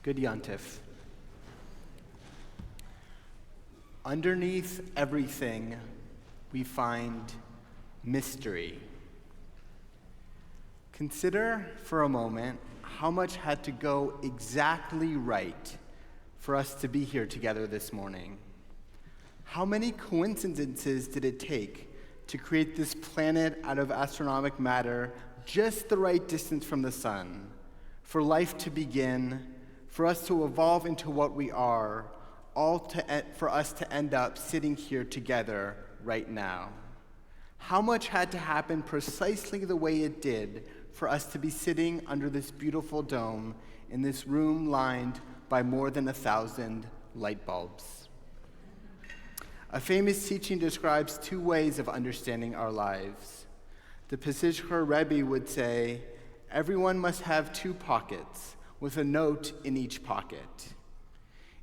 Good Yontif. Underneath everything, we find mystery. Consider for a moment how much had to go exactly right for us to be here together this morning. How many coincidences did it take to create this planet out of astronomical matter just the right distance from the sun, for life to begin, for us to evolve into what we are, for us to end up sitting here together right now? How much had to happen precisely the way it did for us to be sitting under this beautiful dome in this room lined by more than 1,000 light bulbs? A famous teaching describes two ways of understanding our lives. The Rabbi would say, everyone must have two pockets with a note in each pocket.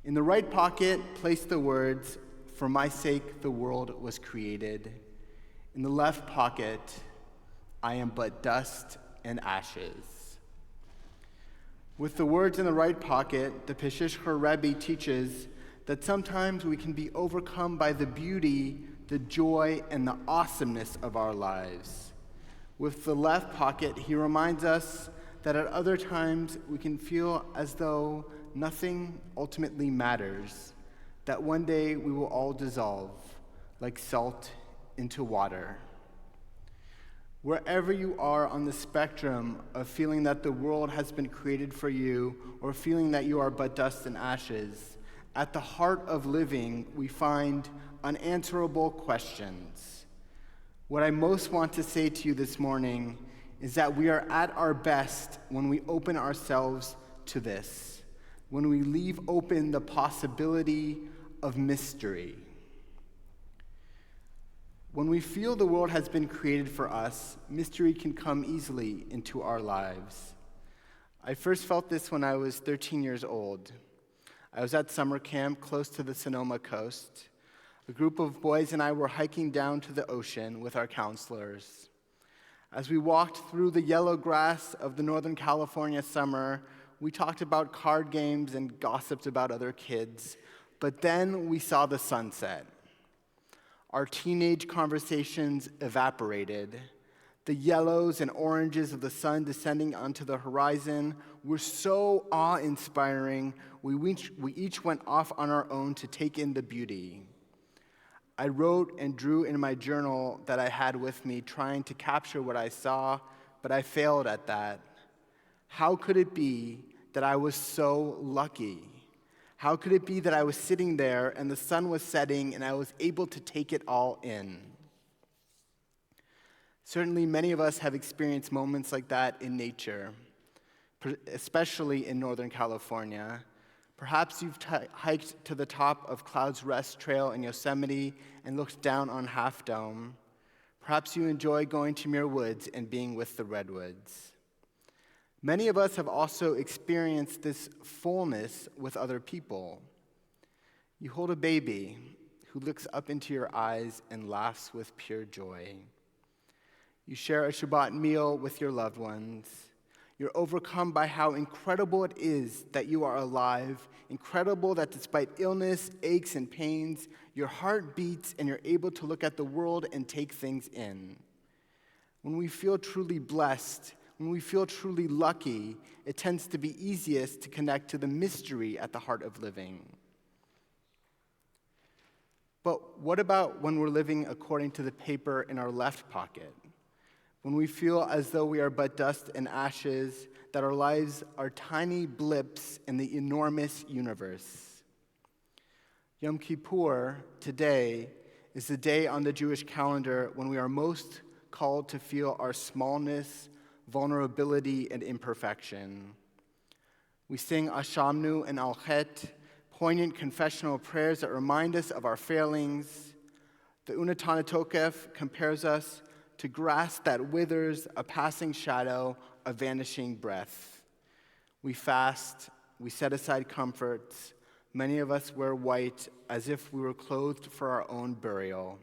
In the right pocket, place the words, "For my sake the world was created." In the left pocket, "I am but dust and ashes." With the words in the right pocket, the Rabbi teaches that sometimes we can be overcome by the beauty, the joy, and the awesomeness of our lives. With the left pocket, he reminds us that at other times we can feel as though nothing ultimately matters, that one day we will all dissolve like salt into water. Wherever you are on the spectrum of feeling that the world has been created for you or feeling that you are but dust and ashes, at the heart of living, we find unanswerable questions. What I most want to say to you this morning is that we are at our best when we open ourselves to this, when we leave open the possibility of mystery. When we feel the world has been created for us, mystery can come easily into our lives. I first felt this when I was 13 years old. I was at summer camp close to the Sonoma coast. A group of boys and I were hiking down to the ocean with our counselors. As we walked through the yellow grass of the Northern California summer, we talked about card games and gossiped about other kids, but then we saw the sunset. Our teenage conversations evaporated. The yellows and oranges of the sun descending onto the horizon were so awe-inspiring, we each went off on our own to take in the beauty. I wrote and drew in my journal that I had with me, trying to capture what I saw, but I failed at that. How could it be that I was so lucky? How could it be that I was sitting there and the sun was setting and I was able to take it all in? Certainly, many of us have experienced moments like that in nature, especially in Northern California. Perhaps you've hiked to the top of Cloud's Rest Trail in Yosemite and looked down on Half Dome. Perhaps you enjoy going to Muir Woods and being with the redwoods. Many of us have also experienced this fullness with other people. You hold a baby who looks up into your eyes and laughs with pure joy. You share a Shabbat meal with your loved ones. You're overcome by how incredible it is that you are alive, incredible that despite illness, aches, and pains, your heart beats and you're able to look at the world and take things in. When we feel truly blessed, when we feel truly lucky, it tends to be easiest to connect to the mystery at the heart of living. But what about when we're living according to the paper in our left pocket? When we feel as though we are but dust and ashes, that our lives are tiny blips in the enormous universe. Yom Kippur, today, is the day on the Jewish calendar when we are most called to feel our smallness, vulnerability, and imperfection. We sing Ashamnu and Al-Chet, poignant confessional prayers that remind us of our failings. The Unatan Tokef compares us to grass that withers, a passing shadow, a vanishing breath. We fast, we set aside comforts. Many of us wear white as if we were clothed for our own burial.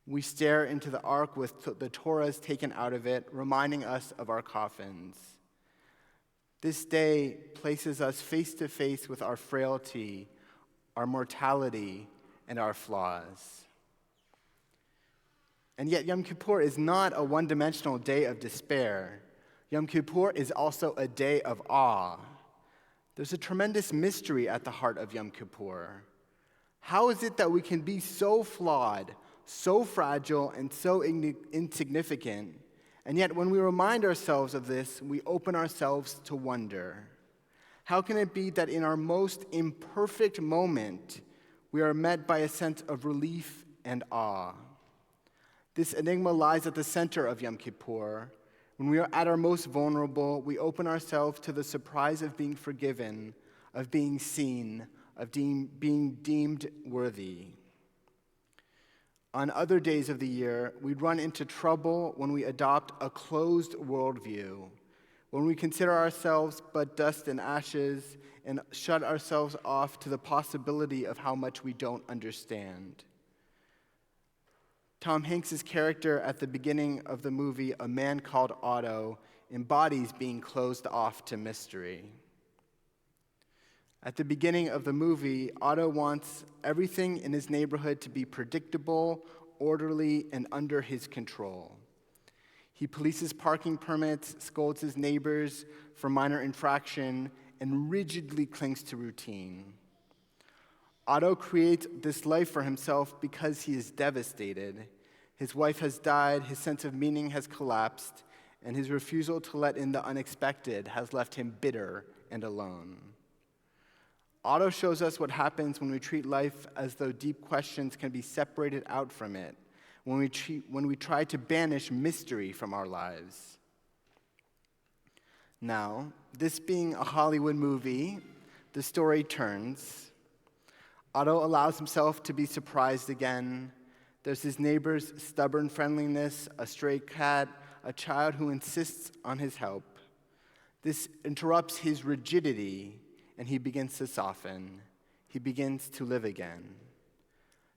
We stare into the ark with the Torahs taken out of it, reminding us of our coffins. This day places us face to face with our frailty, our mortality, and our flaws. And yet Yom Kippur is not a one-dimensional day of despair. Yom Kippur is also a day of awe. There's a tremendous mystery at the heart of Yom Kippur. How is it that we can be so flawed, so fragile, and so insignificant, and yet when we remind ourselves of this, we open ourselves to wonder? How can it be that in our most imperfect moment, we are met by a sense of relief and awe? This enigma lies at the center of Yom Kippur. When we are at our most vulnerable, we open ourselves to the surprise of being forgiven, of being seen, of being deemed worthy. On other days of the year, we run into trouble when we adopt a closed worldview, when we consider ourselves but dust and ashes and shut ourselves off to the possibility of how much we don't understand. Tom Hanks' character at the beginning of the movie, A Man Called Otto, embodies being closed off to mystery. At the beginning of the movie, Otto wants everything in his neighborhood to be predictable, orderly, and under his control. He polices parking permits, scolds his neighbors for minor infraction, and rigidly clings to routine. Otto creates this life for himself because he is devastated. His wife has died, his sense of meaning has collapsed, and his refusal to let in the unexpected has left him bitter and alone. Otto shows us what happens when we treat life as though deep questions can be separated out from it, when we try to banish mystery from our lives. Now, this being a Hollywood movie, the story turns. Otto allows himself to be surprised again. There's his neighbor's stubborn friendliness, a stray cat, a child who insists on his help. This interrupts his rigidity, and he begins to soften. He begins to live again.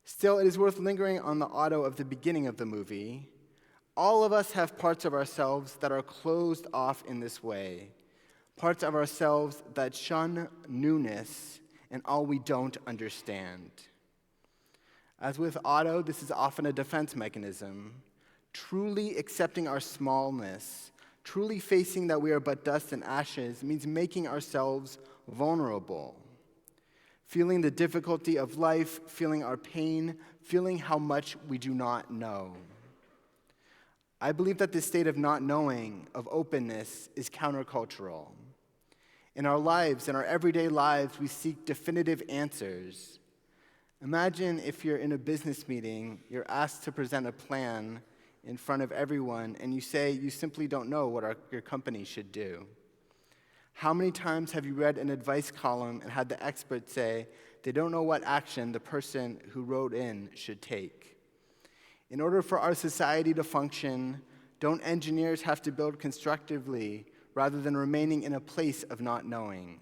Still, it is worth lingering on the Otto of the beginning of the movie. All of us have parts of ourselves that are closed off in this way, parts of ourselves that shun newness and all we don't understand. As with Otto, this is often a defense mechanism. Truly accepting our smallness, truly facing that we are but dust and ashes, means making ourselves vulnerable. Feeling the difficulty of life, feeling our pain, feeling how much we do not know. I believe that this state of not knowing, of openness, is countercultural. In our lives, in our everyday lives, we seek definitive answers. Imagine if you're in a business meeting, you're asked to present a plan in front of everyone, and you say you simply don't know what your company should do. How many times have you read an advice column and had the expert say they don't know what action the person who wrote in should take? In order for our society to function, don't engineers have to build constructively rather than remaining in a place of not knowing?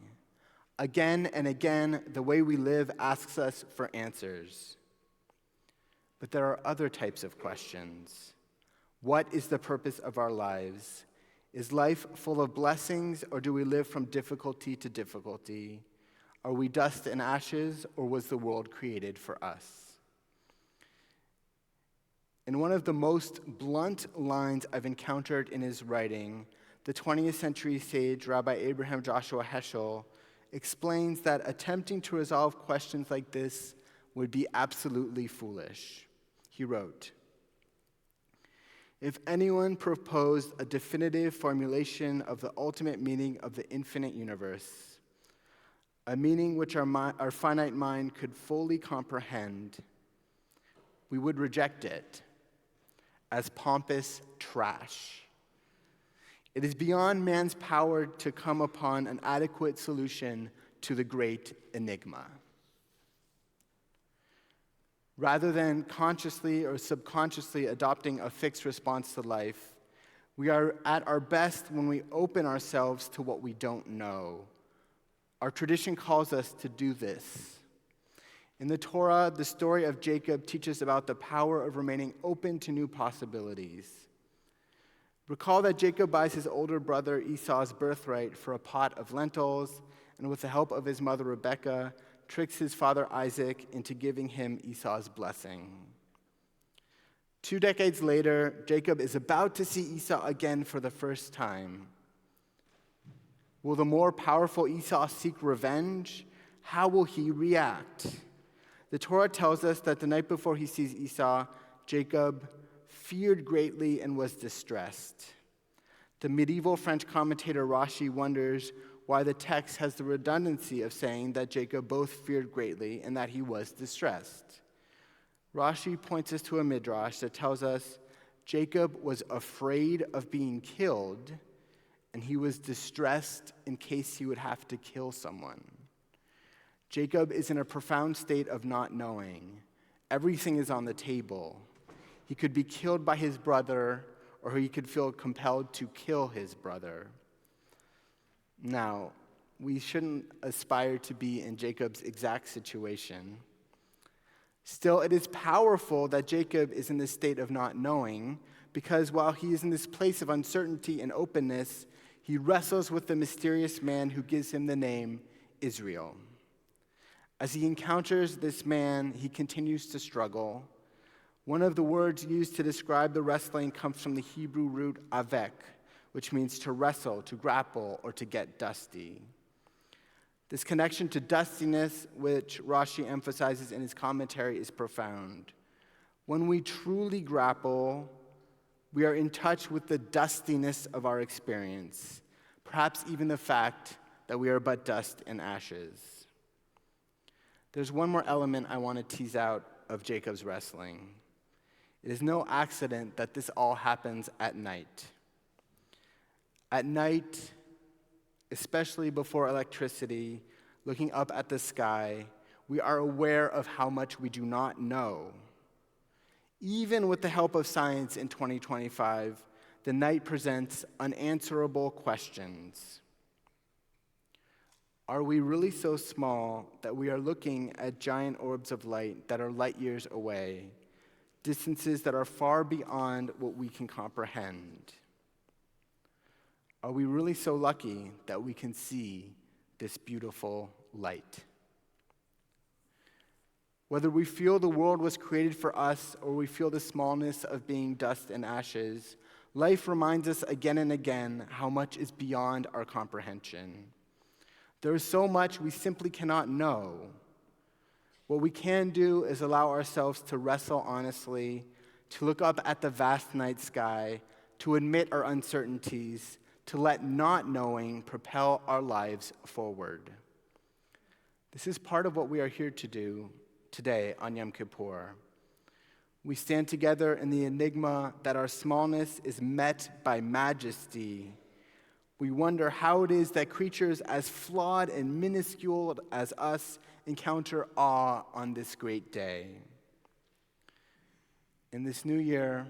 Again and again, the way we live asks us for answers. But there are other types of questions. What is the purpose of our lives? Is life full of blessings, or do we live from difficulty to difficulty? Are we dust and ashes, or was the world created for us? In one of the most blunt lines I've encountered in his writing, the 20th century sage Rabbi Abraham Joshua Heschel explains that attempting to resolve questions like this would be absolutely foolish. He wrote, "If anyone proposed a definitive formulation of the ultimate meaning of the infinite universe, a meaning which our finite mind could fully comprehend, we would reject it as pompous trash. It is beyond man's power to come upon an adequate solution to the great enigma." Rather than consciously or subconsciously adopting a fixed response to life, we are at our best when we open ourselves to what we don't know. Our tradition calls us to do this. In the Torah, the story of Jacob teaches about the power of remaining open to new possibilities. Recall that Jacob buys his older brother Esau's birthright for a pot of lentils, and with the help of his mother Rebekah, tricks his father Isaac into giving him Esau's blessing. 2 decades later, Jacob is about to see Esau again for the first time. Will the more powerful Esau seek revenge? How will he react? The Torah tells us that the night before he sees Esau, Jacob feared greatly and was distressed. The medieval French commentator Rashi wonders why the text has the redundancy of saying that Jacob both feared greatly and that he was distressed. Rashi points us to a midrash that tells us Jacob was afraid of being killed, and he was distressed in case he would have to kill someone. Jacob is in a profound state of not knowing. Everything is on the table. He could be killed by his brother, or he could feel compelled to kill his brother. Now, we shouldn't aspire to be in Jacob's exact situation. Still, it is powerful that Jacob is in this state of not knowing, because while he is in this place of uncertainty and openness, he wrestles with the mysterious man who gives him the name Israel. As he encounters this man, he continues to struggle. One of the words used to describe the wrestling comes from the Hebrew root avek, which means to wrestle, to grapple, or to get dusty. This connection to dustiness, which Rashi emphasizes in his commentary, is profound. When we truly grapple, we are in touch with the dustiness of our experience, perhaps even the fact that we are but dust and ashes. There's one more element I want to tease out of Jacob's wrestling. It is no accident that this all happens at night. At night, especially before electricity, looking up at the sky, we are aware of how much we do not know. Even with the help of science in 2025, the night presents unanswerable questions. Are we really so small that we are looking at giant orbs of light that are light years away, distances that are far beyond what we can comprehend? Are we really so lucky that we can see this beautiful light? Whether we feel the world was created for us or we feel the smallness of being dust and ashes, life reminds us again and again how much is beyond our comprehension. There is so much we simply cannot know. What we can do is allow ourselves to wrestle honestly, to look up at the vast night sky, to admit our uncertainties, to let not knowing propel our lives forward. This is part of what we are here to do today on Yom Kippur. We stand together in the enigma that our smallness is met by majesty. We wonder how it is that creatures as flawed and minuscule as us encounter awe on this great day. In this new year,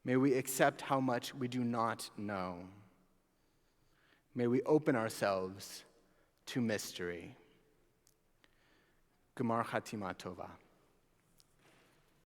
may we accept how much we do not know. May we open ourselves to mystery. Gemar Chatima Tova.